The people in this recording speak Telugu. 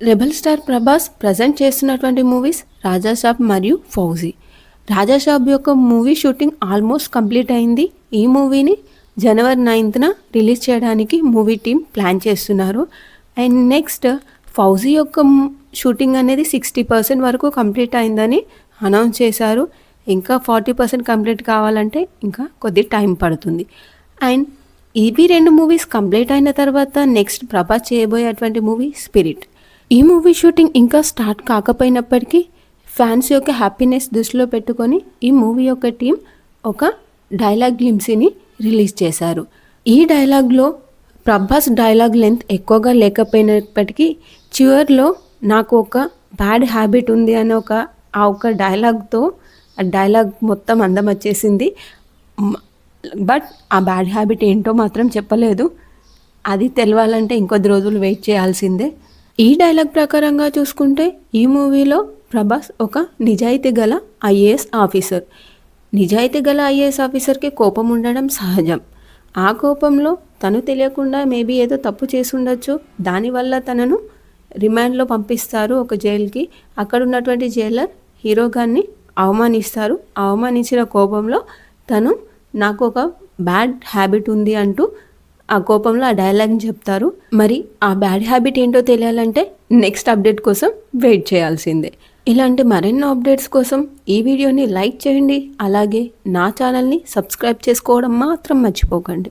రెబల్ స్టార్ ప్రభాస్ ప్రజెంట్ చేస్తున్నటువంటి మూవీస్ రాజాసాబ్ మరియు ఫౌజీ. రాజాసాబ్ యొక్క మూవీ షూటింగ్ ఆల్మోస్ట్ కంప్లీట్ అయింది. ఈ మూవీని జనవరి 9న రిలీజ్ చేయడానికి మూవీ టీం ప్లాన్ చేస్తున్నారు. అండ్ నెక్స్ట్ ఫౌజీ యొక్క షూటింగ్ అనేది 60% వరకు కంప్లీట్ అయిందని అనౌన్స్ చేశారు. ఇంకా 40% కంప్లీట్ కావాలంటే ఇంకా కొద్ది టైం పడుతుంది. అండ్ ఇవి 2 మూవీస్ కంప్లీట్ అయిన తర్వాత నెక్స్ట్ ప్రభాస్ చేయబోయేటువంటి మూవీ స్పిరిట్. ఈ మూవీ షూటింగ్ ఇంకా స్టార్ట్ కాకపోయినప్పటికీ ఫ్యాన్స్ యొక్క హ్యాపీనెస్ దృష్టిలో పెట్టుకొని ఈ మూవీ యొక్క టీం ఒక డైలాగ్ గ్లిమ్సీని రిలీజ్ చేశారు. ఈ డైలాగ్లో ప్రభాస్ డైలాగ్ లెంత్ ఎక్కువగా లేకపోయినప్పటికీ చివర్లో నాకు ఒక బ్యాడ్ హ్యాబిట్ ఉంది అని ఆ ఒక డైలాగ్తో ఆ డైలాగ్ మొత్తం అందం వచ్చేసింది. బట్ ఆ బ్యాడ్ హ్యాబిట్ ఏంటో మాత్రం చెప్పలేదు. అది తెలవాలంటే ఇంకొద్ది రోజులు వెయిట్ చేయాల్సిందే. ఈ డైలాగ్ ప్రకారంగా చూసుకుంటే ఈ మూవీలో ప్రభాస్ ఒక నిజాయితీ గల ఐఏఎస్ ఆఫీసర్. నిజాయితీ గల ఐఏఎస్ ఆఫీసర్కి కోపం ఉండడం సహజం. ఆ కోపంలో తను తెలియకుండా మేబీ ఏదో తప్పు చేసి ఉండొచ్చు. దానివల్ల తనను రిమాండ్లో పంపిస్తారు ఒక జైలుకి. అక్కడ ఉన్నటువంటి జైలర్ హీరో గారిని అవమానిస్తారు. అవమానించిన కోపంలో తను నాకు ఒక బ్యాడ్ హ్యాబిట్ ఉంది అంటూ ఆ కోపంలో ఆ డైలాగ్ని చెప్తారు. మరి ఆ బ్యాడ్ హ్యాబిట్ ఏంటో తెలియాలంటే నెక్స్ట్ అప్డేట్ కోసం వెయిట్ చేయాల్సిందే. ఇలాంటి మరెన్నో అప్డేట్స్ కోసం ఈ వీడియోని లైక్ చేయండి. అలాగే నా ఛానల్ని సబ్స్క్రైబ్ చేసుకోవడం మాత్రం మర్చిపోకండి.